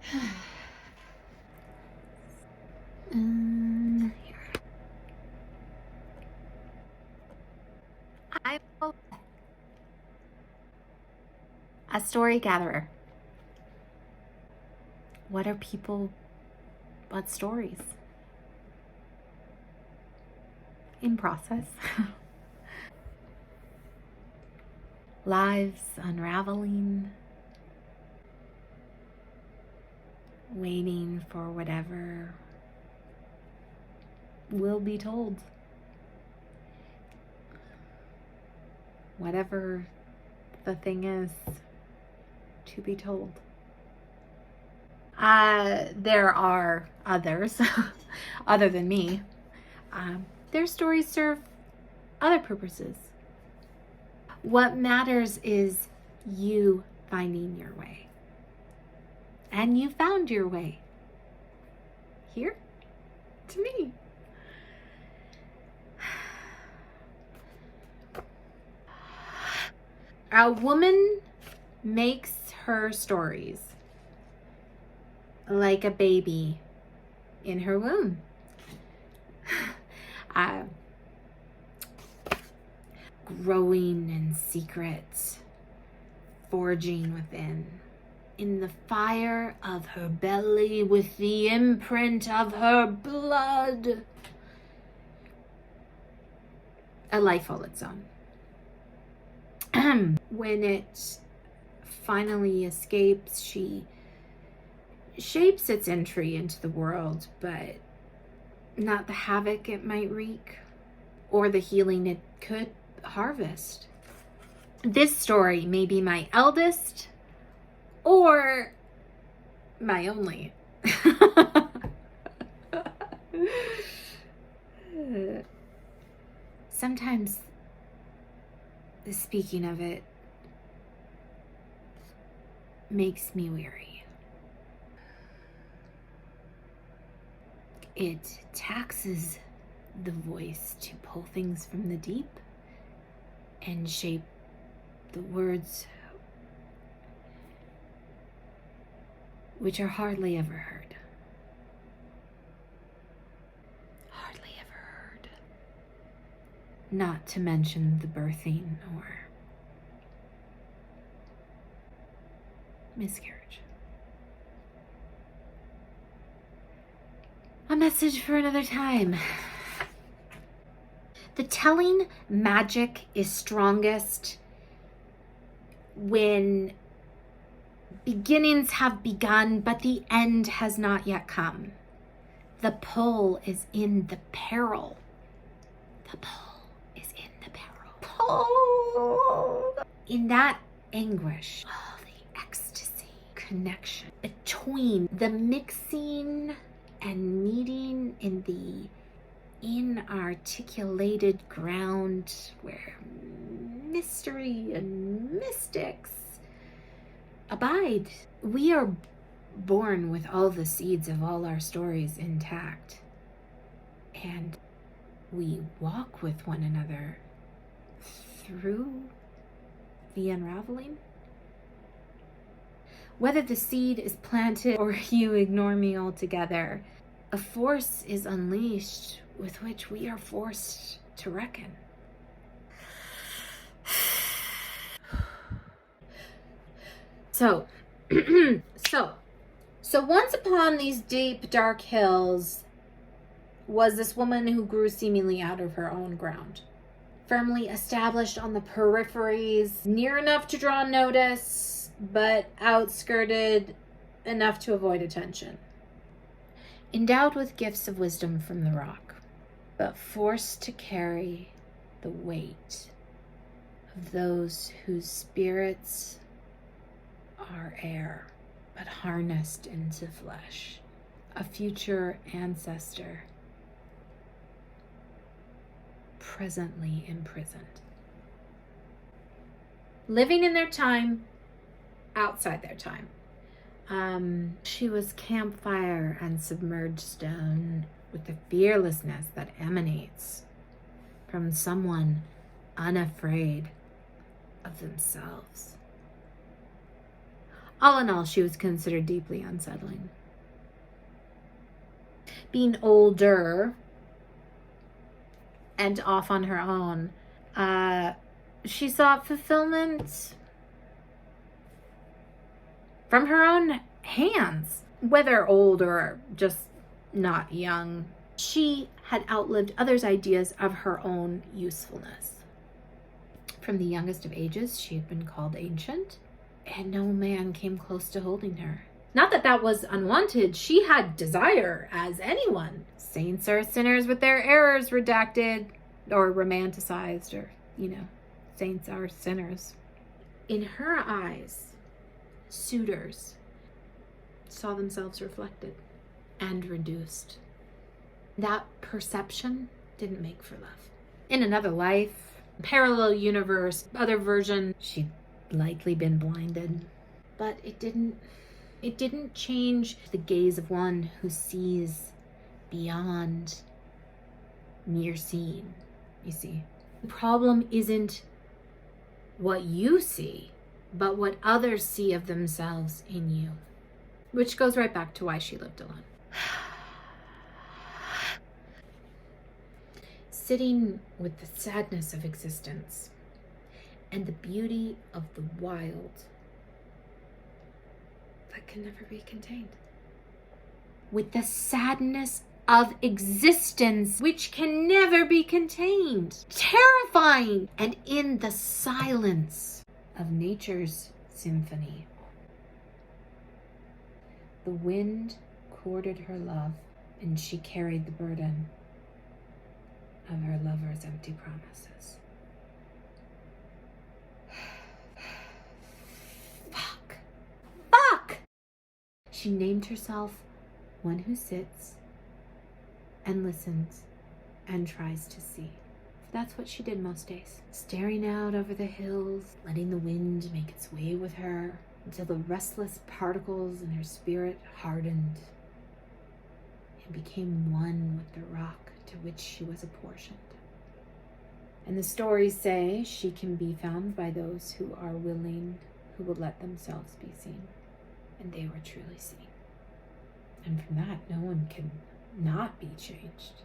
Here. I'm a story gatherer. What are people but stories? In process. Lives unraveling, waiting for whatever will be told. Whatever the thing is to be told. There are others other than me. Their stories serve other purposes. What matters is you finding your way. And you found your way here to me. A woman makes her stories like a baby in her womb. Growing in secret, forging within, in the fire of her belly with the imprint of her blood. A life all its own. When it finally escapes, she shapes its entry into the world, but not the havoc it might wreak or the healing it could harvest. This story may be my eldest or my only. Sometimes speaking of it makes me weary. It taxes the voice to pull things from the deep and shape the words which are hardly ever heard. Hardly ever heard. Not to mention the birthing or miscarriage. A message for another time. The telling magic is strongest when beginnings have begun, but the end has not yet come. The pull is in the peril. The pull is in the peril. Pull! In that anguish, oh, the ecstasy, connection between the mixing and meeting in the inarticulated ground where mystery and mystics abide. We are born with all the seeds of all our stories intact, and we walk with one another through the unraveling. Whether the seed is planted or you ignore me altogether, a force is unleashed with which we are forced to reckon. So once upon these deep, dark hills was this woman who grew seemingly out of her own ground. Firmly established on the peripheries, near enough to draw notice, but outskirted enough to avoid attention. Endowed with gifts of wisdom from the rock, but forced to carry the weight of those whose spirits are air, but harnessed into flesh, a future ancestor presently imprisoned. Living in their time, outside their time. She was campfire and submerged stone with the fearlessness that emanates from someone unafraid of themselves. All in all, she was considered deeply unsettling. Being older and off on her own, she sought fulfillment from her own hands, whether old or just not young. She had outlived others' ideas of her own usefulness. From the youngest of ages, she had been called ancient, and no man came close to holding her. Not that that was unwanted. She had desire, as anyone. Saints are sinners with their errors redacted or romanticized, or, saints are sinners. In her eyes, suitors saw themselves reflected and reduced. That perception didn't make for love. In another life, parallel universe, other version, she'd likely been blinded. But it didn't change the gaze of one who sees beyond mere seeing, you see. The problem isn't what you see, but what others see of themselves in you. Which goes right back to why she lived alone. Sitting with the sadness of existence and the beauty of the wild that can never be contained. With the sadness of existence which can never be contained. Terrifying! And in the silence of nature's symphony. The wind courted her love, and she carried the burden of her lover's empty promises. Fuck! She named herself one who sits and listens and tries to see. That's what she did most days. Staring out over the hills, letting the wind make its way with her until the restless particles in her spirit hardened and became one with the rock to which she was apportioned. And the stories say she can be found by those who are willing, who will let themselves be seen. And they were truly seen. And from that, no one can not be changed.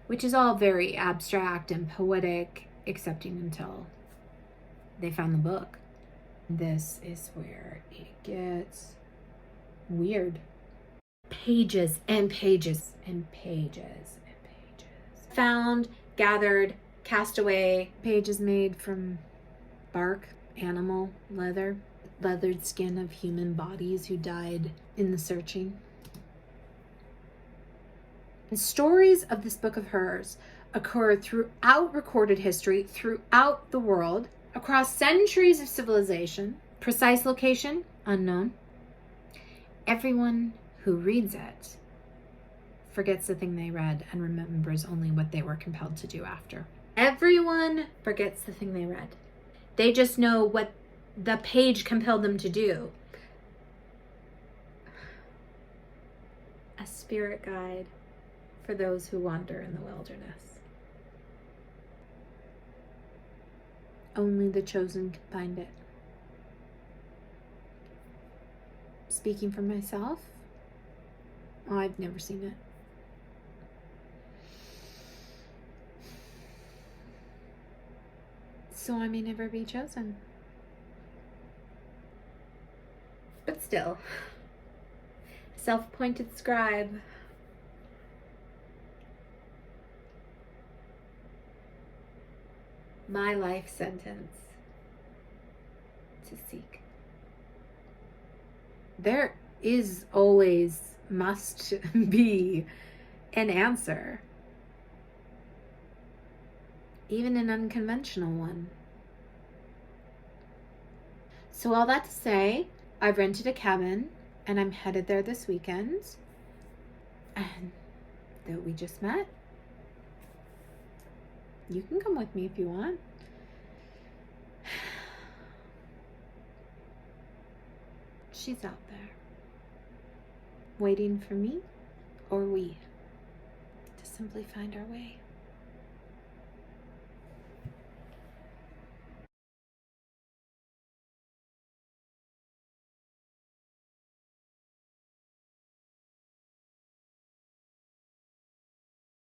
Which is all very abstract and poetic, excepting until they found the book. This is where it gets weird. Pages and pages and pages and pages. Found, gathered, cast away. Pages made from bark, animal, leathered skin of human bodies who died in the searching. And stories of this book of hers occur throughout recorded history, throughout the world, across centuries of civilization. Precise location, unknown. Everyone who reads it forgets the thing they read and remembers only what they were compelled to do after. Everyone forgets the thing they read. They just know what the page compelled them to do. A spirit guide for those who wander in the wilderness. Only the chosen can find it. Speaking for myself, I've never seen it. So I may never be chosen. But still, self-appointed scribe. My life sentence to seek. There is always, must be, an answer. Even an unconventional one. So all that to say, I've rented a cabin and I'm headed there this weekend. And though we just met, you can come with me if you want. She's out there, waiting for me or we to simply find our way.